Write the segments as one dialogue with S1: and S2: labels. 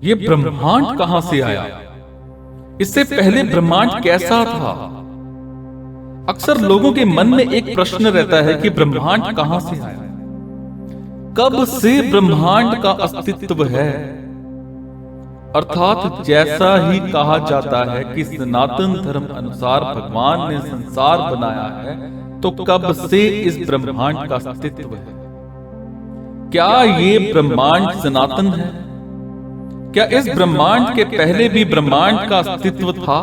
S1: ये ब्रह्मांड कहां से आया? इससे पहले ब्रह्मांड कैसा था? अक्सर लोगों के मन में एक प्रश्न रहता है कि ब्रह्मांड कहां से आया, कब से ब्रह्मांड का अस्तित्व है। अर्थात जैसा ही कहा जाता है कि सनातन धर्म अनुसार भगवान ने संसार बनाया है, तो कब से इस ब्रह्मांड का अस्तित्व है? क्या ये ब्रह्मांड सनातन है? क्या इस ब्रह्मांड के पहले भी ब्रह्मांड का अस्तित्व था,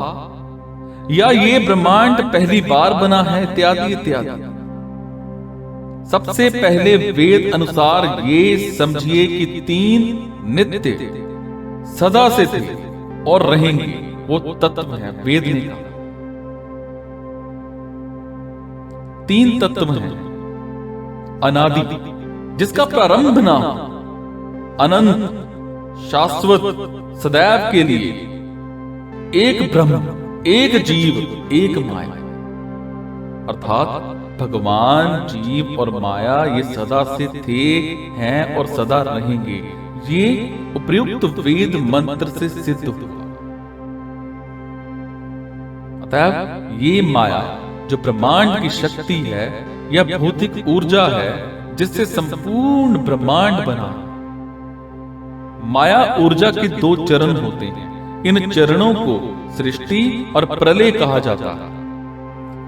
S1: या ये ब्रह्मांड पहली बार बना है, इत्यादि इत्यादि। सबसे पहले वेद अनुसार ये समझिए कि तीन नित्य सदा से थे और रहेंगे, वो तत्व है। वेद ने कहा तीन तत्व हैं। अनादि, जिसका प्रारंभ ना हो, अनंत, शाश्वत, सदैव के लिए, एक ब्रह्म, एक जीव, एक माया। अर्थात भगवान, जीव और माया ये सदा से थे, हैं और सदा रहेंगे। ये उपर्युक्त वेद मंत्र से सिद्ध हुआ। अतः ये माया जो ब्रह्मांड की शक्ति है, यह भौतिक ऊर्जा है जिससे संपूर्ण ब्रह्मांड बना। माया ऊर्जा के दो चरण होते हैं। इन चरणों को सृष्टि और प्रलय कहा जाता है।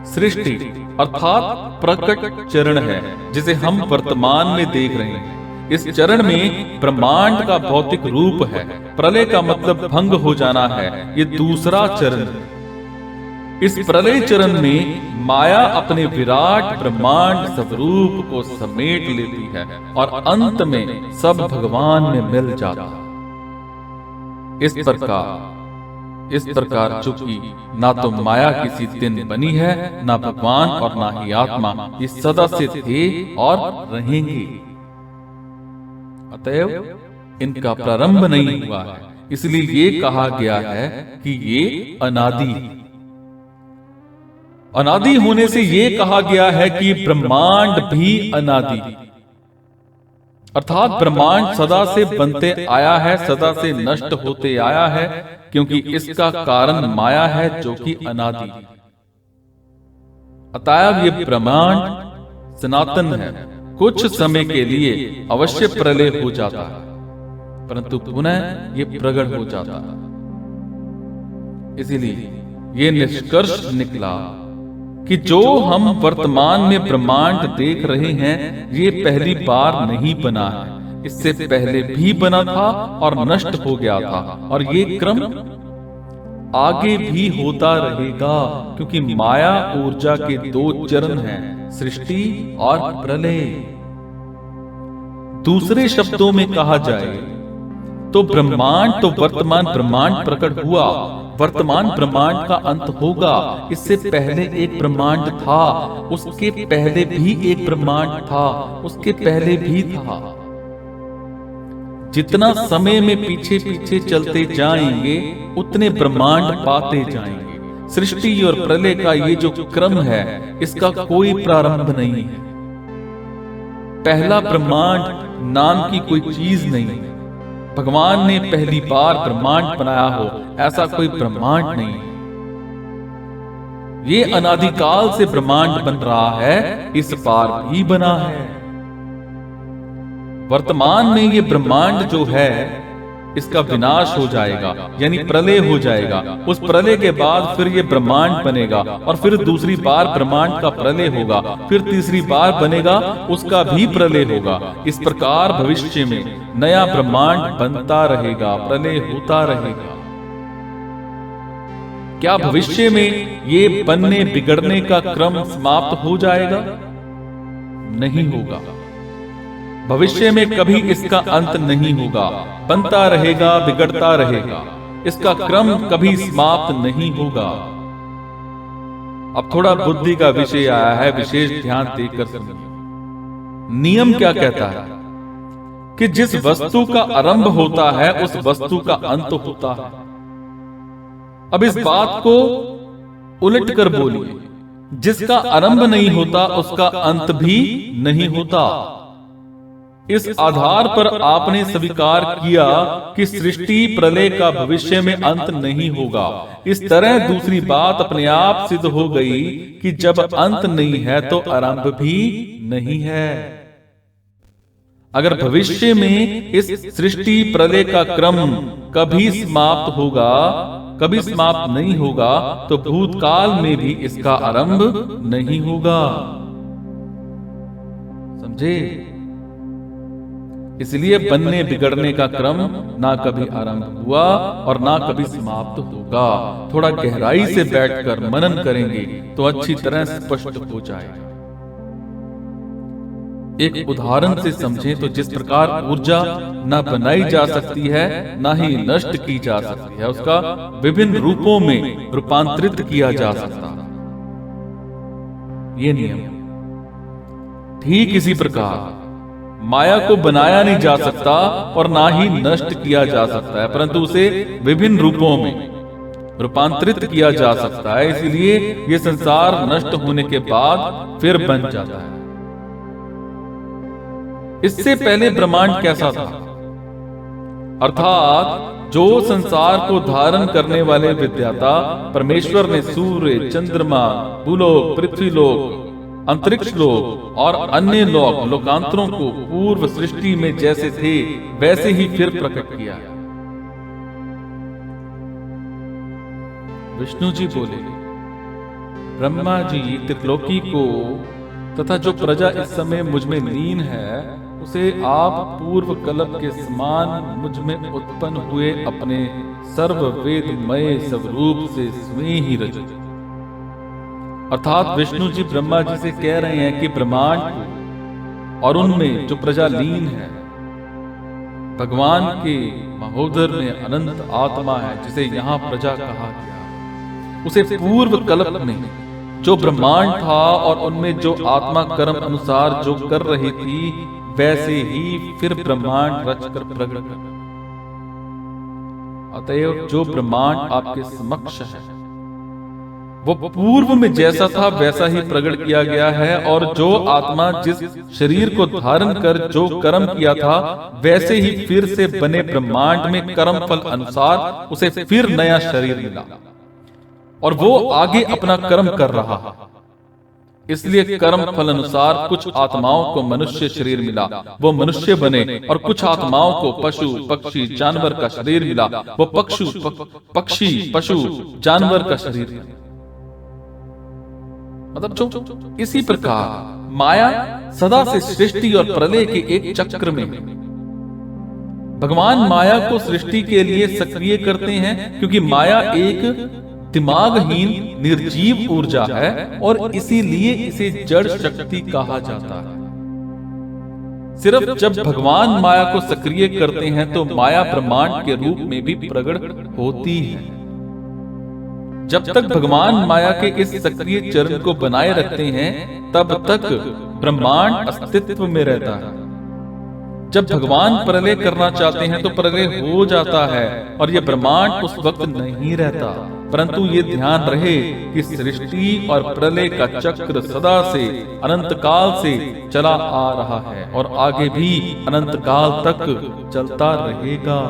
S1: सृष्टि अर्थात प्रकट चरण है, जिसे हम वर्तमान में देख रहे हैं। इस चरण में ब्रह्मांड का भौतिक रूप है। प्रलय का मतलब भंग हो जाना है, ये दूसरा चरण है। इस प्रलय चरण में माया अपने विराट ब्रह्मांड स्वरूप को समेट लेती है और अंत में सब भगवान में मिल जाता है। इस प्रकार चूंकि ना तो माया किसी दिन बनी है, ना भगवान और ना ही आत्मा, ये सदा से थे और रहेंगे। अतएव इनका प्रारंभ नहीं हुआ है, इसलिए ये कहा गया है कि ये अनादि। अनादि होने से ये कहा गया है कि ब्रह्मांड भी अनादि, अर्थात ब्रह्मांड सदा से बनते आया है, सदा से नष्ट होते आया है, क्योंकि इसका कारण माया है जो कि अनादि। अतएव ये ब्रह्मांड सनातन है। कुछ समय के लिए अवश्य प्रलय हो जाता है, परंतु पुनः ये प्रकट हो जाता है। इसीलिए ये निष्कर्ष निकला कि जो हम वर्तमान में ब्रह्मांड देख रहे हैं, ये पहली बार नहीं बना है। इससे पहले भी बना था और नष्ट हो गया था, और ये क्रम आगे भी होता रहेगा, क्योंकि माया ऊर्जा के दो चरण हैं, सृष्टि और प्रलय। दूसरे शब्दों में कहा जाए तो ब्रह्मांड तो वर्तमान ब्रह्मांड प्रकट हुआ, वर्तमान ब्रह्मांड का अंत होगा। इससे पहले एक ब्रह्मांड था, उसके पहले भी एक ब्रह्मांड था, उसके पहले भी था। जितना समय में पीछे पीछे चलते जाएंगे, उतने ब्रह्मांड पाते जाएंगे। सृष्टि और प्रलय का ये जो क्रम है, इसका कोई प्रारंभ नहीं है। पहला ब्रह्मांड नाम की कोई चीज नहीं है। भगवान ने पहली बार ब्रह्मांड बनाया हो, ऐसा कोई ब्रह्मांड नहीं है। ये अनादिकाल से ब्रह्मांड बन रहा है, इस बार भी बना है। वर्तमान में ये ब्रह्मांड जो है, इसका विनाश हो जाएगा, यानी प्रलय हो जाएगा। उस प्रलय के बाद फिर ये ब्रह्मांड बनेगा, और फिर दूसरी बार ब्रह्मांड का प्रलय होगा, फिर तीसरी बार बनेगा, उसका भी प्रलय होगा। इस प्रकार भविष्य में नया ब्रह्मांड बनता रहेगा, प्रलय होता रहेगा। क्या भविष्य में ये बनने बिगड़ने का क्रम समाप्त हो जाएगा? नहीं होगा। भविष्य में कभी इसका अंत नहीं होगा, बनता रहेगा, बिगड़ता रहेगा। इसका क्रम कभी समाप्त नहीं होगा। अब थोड़ा बुद्धि का विषय आया है, विशेष ध्यान देकर सुनिए। नियम क्या कहता है कि जिस वस्तु का आरंभ होता है, उस वस्तु का अंत होता है। अब इस बात को उलट कर बोलिए, जिसका आरंभ नहीं होता, उसका अंत भी नहीं होता। इस आधार पर आपने स्वीकार किया कि सृष्टि प्रलय का भविष्य में अंत नहीं होगा। इस तरह दूसरी बात अपने आप सिद्ध हो गई कि जब अंत नहीं है तो आरंभ भी नहीं है। अगर भविष्य में इस सृष्टि प्रलय का क्रम कभी समाप्त होगा, कभी समाप्त नहीं होगा, तो भूतकाल में भी इसका आरंभ नहीं होगा। समझे? इसलिए बनने बिगड़ने का क्रम ना कभी आरंभ हुआ और ना कभी समाप्त होगा। थोड़ा गहराई से बैठकर मनन करेंगे तो अच्छी तरह स्पष्ट हो जाएगा। एक उदाहरण से समझें तो जिस प्रकार ऊर्जा न बनाई जा सकती है ना ही नष्ट की जा सकती है, उसका विभिन्न रूपों में रूपांतरित किया जा सकता है, ये नियम। ठीक इसी प्रकार माया को बनाया नहीं जा सकता और ना ही नष्ट किया जा सकता है, परंतु उसे विभिन्न रूपों में रूपांतरित किया जा सकता है। इसलिए यह संसार नष्ट होने के बाद फिर बन जाता है। इससे पहले ब्रह्मांड कैसा था? अर्थात जो संसार को धारण करने वाले विद्याता परमेश्वर ने सूर्य, चंद्रमा, भूलोक, पृथ्वीलोक, अंतरिक्ष लोक और अन्य लोकांतरों को पूर्व सृष्टि में जैसे थे वैसे ही फिर प्रकट किया। विष्णु जी बोले, ब्रह्मा जी त्रिलोकी को तथा जो प्रजा इस समय मुझ में लीन है उसे आप पूर्व कल्प के समान मुझ में उत्पन्न हुए अपने सर्ववेदमय स्वरूप से स्वयं ही रचित। अर्थात विष्णु जी ब्रह्मा जी से कह रहे हैं कि ब्रह्मांड को और उनमें जो प्रजा लीन है, भगवान के महोदर में अनंत आत्मा है जिसे यहाँ प्रजा कहा गया, उसे पूर्व कल्प में जो ब्रह्मांड था और उनमें जो आत्मा कर्म अनुसार जो कर रही थी वैसे ही फिर ब्रह्मांड रचकर प्रकट कर। अतएव जो ब्रह्मांड आपके समक्ष है वो पूर्व में जैसा था वैसा ही प्रकट किया गया है, और जो आत्मा जिस शरीर को धारण कर जो कर्म किया था वैसे ही फिर से बने ब्रह्मांड में कर्म फल अनुसार उसे फिर नया शरीर मिला और वो आगे अपना कर्म कर रहा है। इसलिए कर्म फल अनुसार कुछ आत्माओं को मनुष्य शरीर मिला, वो मनुष्य बने, और कुछ आत्माओं को पशु पक्षी जानवर का शरीर मिला, वो पक्षी पशु जानवर का शरीर मिला। मतलब जो इसी प्रकार माया सदा से सृष्टि और प्रलय के एक चक्र में है। भगवान माया को सृष्टि के लिए सक्रिय करते हैं क्योंकि माया एक दिमागहीन निर्जीव ऊर्जा है और इसीलिए इसे जड़ शक्ति कहा जाता है। सिर्फ जब भगवान माया को सक्रिय करते हैं तो माया ब्रह्मांड के रूप में भी प्रकट होती है। जब तक भगवान माया के इस सक्रिय चरण को बनाए रखते हैं तब तक ब्रह्मांड अस्तित्व में रहता है। जब भगवान प्रलय करना चाहते हैं तो प्रलय हो जाता है और यह ब्रह्मांड उस वक्त नहीं रहता। परंतु ये ध्यान रहे कि सृष्टि और प्रलय का चक्र सदा से अनंत काल से चला आ रहा है और आगे भी अनंत काल तक चलता रहेगा।